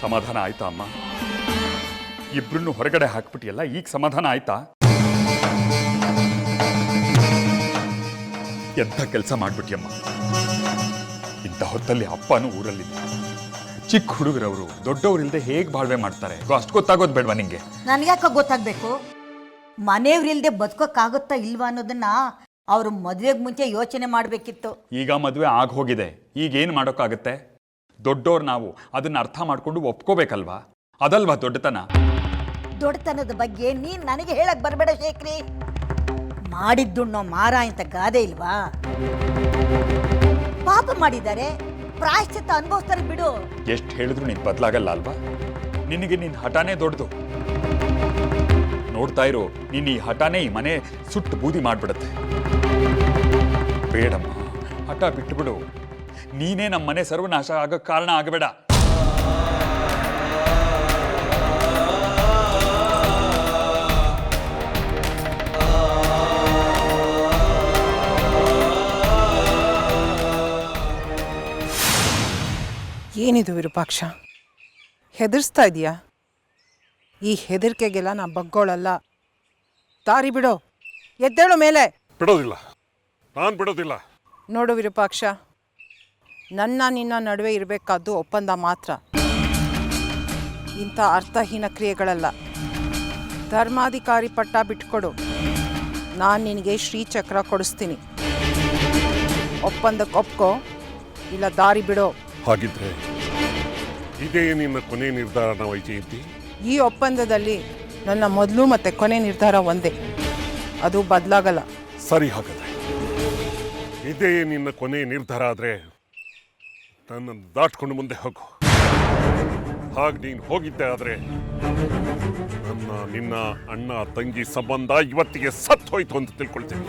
ಸಮಾಧಾನ ಆಯ್ತಾ ಅಮ್ಮ? ಇಬ್ರನ್ನು ಹೊರಗಡೆ ಹಾಕ್ಬಿಟ್ಟಿಯಲ್ಲ, ಈಗ ಸಮಾಧಾನ ಆಯ್ತಾ? ಎಂಥ ಕೆಲಸ ಮಾಡ್ಬಿಟ್ಟಿಯಮ್ಮ. ಇಂಥ ಹೊತ್ತಲ್ಲಿ ಅಪ್ಪನೂ ಊರಲ್ಲಿದ್ದ. ಚಿಕ್ಕ ಹುಡುಗರವರು ದೊಡ್ಡವರಿಲ್ದೆ ಹೇಗೆ ಬಾಳ್ವೆ ಮಾಡ್ತಾರೆ ಅಷ್ಟು ಗೊತ್ತಾಗೋದು ಬೇಡವಾ ನಿಂಗೆ? ನನಗ್ಯಾಕ ಗೊತ್ತಾಗಬೇಕು? ಮನೆಯವ್ರಿಲ್ದೆ ಬದುಕೋಕ್ಕಾಗುತ್ತಾ ಇಲ್ವಾ ಅನ್ನೋದನ್ನ ಅವರು ಮದುವೆಗೆ ಮುಂಚೆ ಯೋಚನೆ ಮಾಡಬೇಕಿತ್ತು. ಈಗ ಮದುವೆ ಆಗ ಹೋಗಿದೆ, ಈಗೇನು ಮಾಡೋಕ್ಕಾಗತ್ತೆ? ದೊಡ್ಡೋರು ನಾವು ಅದನ್ನ ಅರ್ಥ ಮಾಡ್ಕೊಂಡು ಒಪ್ಕೋಬೇಕಲ್ವಾ? ಅದಲ್ವಾ ದೊಡ್ಡತನ? ದೊಡ್ಡತನದ ಬಗ್ಗೆ ನೀನ್ ನನಗೆ ಹೇಳಕ್ ಬರಬೇಡ ಶೇಖರಿ. ಮಾಡಿದ್ದುಣ್ಣೋ ಮಾರ ಅಂತ ಗಾದೆ ಇಲ್ವಾ? ಪಾಪ ಮಾಡಿದ್ದಾರೆ, ಪ್ರಾಯಶ್ಚಿತ್ತ ಅನುಭವಿಸ್ತಾರೆ ಬಿಡು. ಎಷ್ಟು ಹೇಳಿದ್ರು ನೀನು ಬದಲಾಗಲ್ಲ ಅಲ್ವಾ? ನಿನಗೆ ನಿನ್ನ ಹಠಾನೇ ದೊಡ್ಡದು. ನೋಡ್ತಾ ಇರೋ, ನೀನು ಈ ಹಠಾನೇ ಈ ಮನೆ ಸುಟ್ಟು ಬೂದಿ ಮಾಡ್ಬಿಡತ್ತೆ. ಬೇಡಮ್ಮ, ಹಠ ಬಿಟ್ಟುಬಿಡು. ನೀನೇ ನಮ್ಮ ಮನೆ ಸರ್ವನಾಶ ಆಗಕ್ಕೆ ಕಾರಣ ಆಗಬೇಡ. ಏನಿದು ವಿರೂಪಾಕ್ಷ, ಹೆದರ್ಸ್ತಾ ಇದೆಯಾ? ಈ ಹೆದರಿಕೆಗೆಲ್ಲ ನಾ ಬಗ್ಗೋಳಲ್ಲ. ದಾರಿ ಬಿಡೋ, ಎದ್ದೇಳೋ ಮೇಲೆ. ಬಿಡೋದಿಲ್ಲ, ನಾನು ಬಿಡೋದಿಲ್ಲ. ನೋಡು ವಿರೂಪಾಕ್ಷ, ನನ್ನ ನಿನ್ನ ನಡುವೆ ಇರಬೇಕಾದ್ದು ಒಪ್ಪಂದ ಮಾತ್ರ, ಇಂಥ ಅರ್ಥಹೀನ ಕ್ರಿಯೆಗಳಲ್ಲ. ಧರ್ಮಾಧಿಕಾರಿ ಪಟ್ಟ ಬಿಟ್ಕೊಡು, ನಾನು ನಿನಗೆ ಶ್ರೀಚಕ್ರ ಕೊಡಿಸ್ತೀನಿ. ಒಪ್ಪಂದಕ್ಕೆ ಒಪ್ಕೋ, ಇಲ್ಲ ದಾರಿ ಬಿಡೋ. ಹಾಗಿದ್ರೆ ಇದೇ ನಿನ್ನ ಕೊನೆ ನಿರ್ಧಾರನ ವೈಜಯಂತಿ? ಈ ಒಪ್ಪಂದದಲ್ಲಿ ನನ್ನ ಮೊದಲು ಮತ್ತು ಕೊನೆ ನಿರ್ಧಾರ ಒಂದೇ, ಅದು ಬದಲಾಗಲ್ಲ. ಸರಿ, ಹಾಗಾದ್ರೆ ಇದೇ ನಿನ್ನ ಕೊನೆ ನಿರ್ಧಾರ ಆದರೆ ನನ್ನನ್ನು ದಾಟ್ಕೊಂಡು ಮುಂದೆ ಹೋಗು. ಹಾಗೆ ನೀನು ಹೋಗಿದ್ದೆ ಆದರೆ ನಿನ್ನ ಅಣ್ಣ ತಂಗಿ ಸಂಬಂಧ ಇವತ್ತಿಗೆ ಸತ್ತು ಹೋಯ್ತು ಅಂತ ತಿಳ್ಕೊಳ್ತೀನಿ.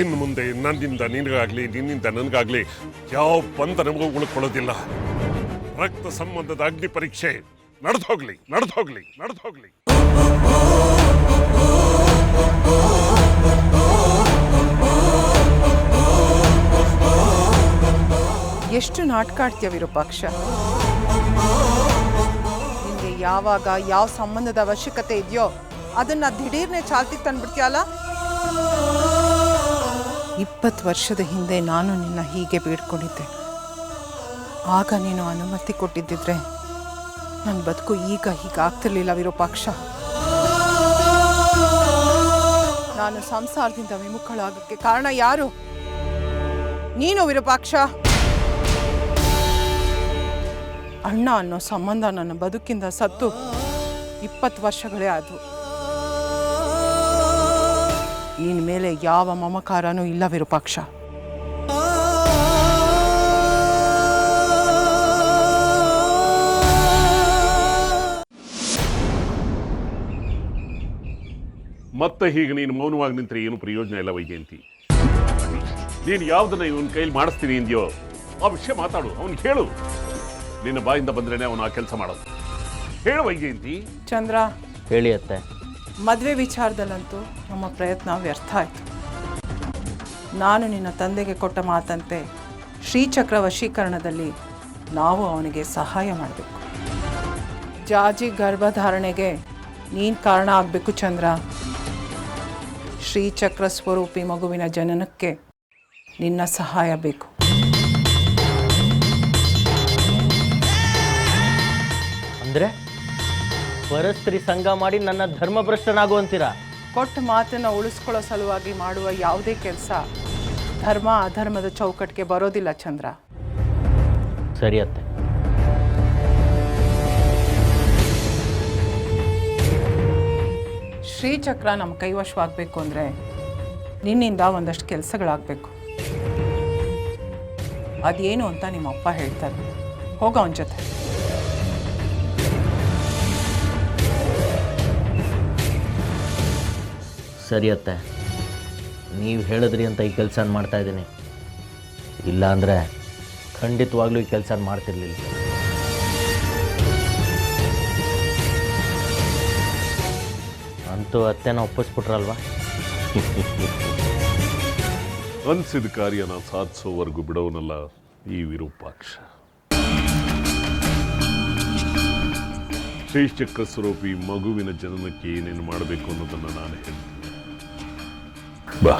ಇನ್ನು ಮುಂದೆ ನನ್ನಿಂದ ನಿನಗಾಗ್ಲಿ ನಿನ್ನಿಂದ ನನಗಾಗ್ಲಿ ಯಾವ ಬಂಧನವೂ ಉಳ್ಕೊಳ್ಳೋದಿಲ್ಲ. ರಕ್ತ ಸಂಬಂಧದ ಅಗ್ನಿ ಪರೀಕ್ಷೆ ನಡೆದು ಹೋಗ್ಲಿ, ನಡೆದು ಹೋಗ್ಲಿ, ನಡೆದು ಹೋಗ್ಲಿ. ಎಷ್ಟು ನಾಟಕ ಆಡ್ತೀಯ ವಿರೂಪಾಕ್ಷ? ನಿನಗೆ ಯಾವಾಗ ಯಾವ ಸಂಬಂಧದ ಅವಶ್ಯಕತೆ ಇದೆಯೋ ಅದನ್ನ ದಿಢೀರ್ನೆ ಚಾಲ್ತಿಗೆ ತಂದ್ಬಿಡ್ತೀಯಲ್ಲ. 20 ವರ್ಷದ ಹಿಂದೆ ನಾನು ನಿನ್ನ ಹೀಗೆ ಬೇಡ್ಕೊಂಡಿದ್ದೆ. ಆಗ ನೀನು ಅನುಮತಿ ಕೊಟ್ಟಿದ್ದಿದ್ರೆ ನನ್ನ ಬದುಕು ಈಗ ಹೀಗಾಗ್ತಿರ್ಲಿಲ್ಲ ವಿರೂಪಾಕ್ಷ. ನಾನು ಸಂಸಾರದಿಂದ ವಿಮುಖಳಾಗಕ್ಕೆ ಕಾರಣ ಯಾರು? ನೀನು ವಿರೂಪಾಕ್ಷ. ಅಣ್ಣ ಅನ್ನೋ ಸಂಬಂಧ ನನ್ನ ಬದುಕಿಂದ ಸತ್ತು 20 ವರ್ಷಗಳೇ ಆದವು. ನಿನ್ನ ಮೇಲೆ ಯಾವ ಮಮಕಾರನೂ ಇಲ್ಲ ವಿರೂಪಾಕ್ಷ. ಮತ್ತೆ ಹೀಗೆ ನೀನು ಮೌನವಾಗಿ ನಿಂತರೆ ಏನು ಪ್ರಯೋಜನ ಇಲ್ಲ ವೈಜಯಂತಿ. ನೀನು ಯಾವುದನ್ನ ಇವನ ಕೈಲಿ ಮಾಡಿಸ್ತೀನಿ ಅಂದ್ಯೋ ಆ ವಿಷಯ ಮಾತಾಡು, ಅವನಿಗೆ ಹೇಳು. ನಿನ್ನ ಬಾಯಿಂದ ಬಂದ್ರೇನೆ ಅವನು ಆ ಕೆಲಸ ಮಾಡೋದು. ಹೇಳು ವೈಜಯಂತಿ. ಚಂದ್ರ, ಹೇಳಿ ಅತ್ತೆ. ಮದುವೆ ವಿಚಾರದಲ್ಲಂತೂ ನಮ್ಮ ಪ್ರಯತ್ನ ವ್ಯರ್ಥ ಆಯಿತು. ನಾನು ನಿನ್ನ ತಂದೆಗೆ ಕೊಟ್ಟ ಮಾತಂತೆ ಶ್ರೀಚಕ್ರ ವಶೀಕರಣದಲ್ಲಿ ನಾವು ಅವನಿಗೆ ಸಹಾಯ ಮಾಡಬೇಕು. ಜಾಜಿ ಗರ್ಭಧಾರಣೆಗೆ ನೀನು ಕಾರಣ ಆಗಬೇಕು ಚಂದ್ರ. ಶ್ರೀಚಕ್ರ ಸ್ವರೂಪಿ ಮಗುವಿನ ಜನನಕ್ಕೆ ನಿನ್ನ ಸಹಾಯ ಬೇಕು. ಅಂದರೆ ಪರಸ್ತ್ರೀ ಸಂಘ ಮಾಡಿ ನನ್ನ ಧರ್ಮಭ್ರಷ್ಟನಾಗುವಂತೀರಾ? ಕೊಟ್ಟ ಮಾತನ್ನು ಉಳಿಸ್ಕೊಳ್ಳೋ ಸಲುವಾಗಿ ಮಾಡುವ ಯಾವುದೇ ಕೆಲಸ ಧರ್ಮ ಅಧರ್ಮದ ಚೌಕಟ್ಟಿಗೆ ಬರೋದಿಲ್ಲ ಚಂದ್ರ. ಸರಿ ಅತ್ತೆ. ಶ್ರೀಚಕ್ರ ನಮ್ಮ ಕೈವಶವಾಗಬೇಕು ಅಂದರೆ ನಿನ್ನಿಂದ ಒಂದಷ್ಟು ಕೆಲಸಗಳಾಗಬೇಕು. ಅದೇನು ಅಂತ ನಿಮ್ಮ ಅಪ್ಪ ಹೇಳ್ತಾರೆ. ಹೋಗ ಅವನ ಜೊತೆ. ಸರಿ ಅತ್ತೆ, ನೀವು ಹೇಳಿದ್ರಿ ಅಂತ ಈ ಕೆಲಸ ಮಾಡ್ತಾ ಇದ್ದೀನಿ. ಇಲ್ಲ ಅಂದರೆ ಖಂಡಿತವಾಗ್ಲೂ ಈ ಕೆಲಸ ಮಾಡ್ತಿರ್ಲಿಲ್ಲ. ಅಂತೂ ಅತ್ತೆನ ಒಪ್ಪಿಸ್ಬಿಟ್ರಲ್ವಾ? ಅನ್ಸಿದ ಕಾರ್ಯನ ಸಾಧಿಸೋವರೆಗೂ ಬಿಡೋನಲ್ಲ ಈ ವಿರೂಪಾಕ್ಷ. ಶ್ರೀಚಕ್ರ ಸ್ವರೂಪಿ ಮಗುವಿನ ಜನನಕ್ಕೆ ಏನೇನು ಮಾಡಬೇಕು ಅನ್ನೋದನ್ನು ನಾನು ಹೇಳ್ತೀನಿ. ಬಾ.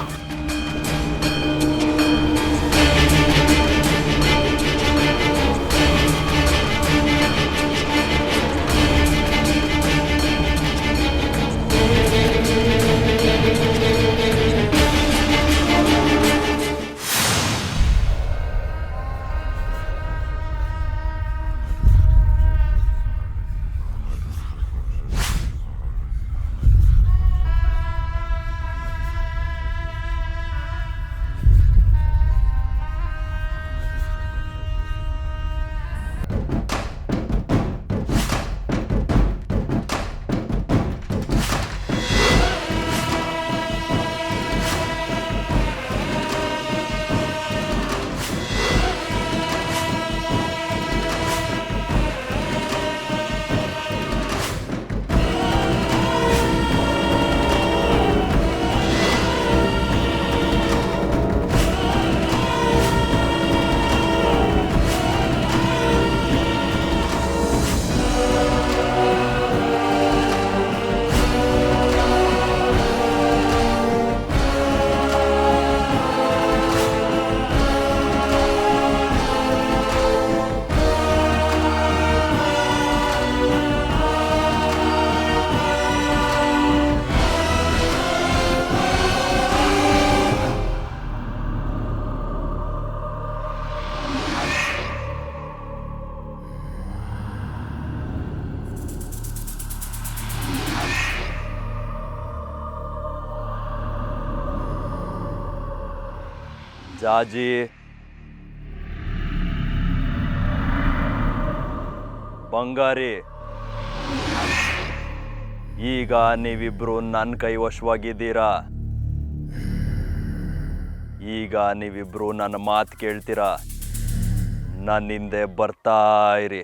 ಜಾಜಿ, ಬಂಗಾರಿ, ಈಗ ನೀವಿಬ್ರು ನನ್ನ ಕೈವಶವಾಗಿದ್ದೀರಾ. ಈಗ ನೀವಿಬ್ರು ನನ್ನ ಮಾತು ಕೇಳ್ತೀರಾ. ನನ್ನ ಹಿಂದೆ ಬರ್ತಾ ಇರಿ.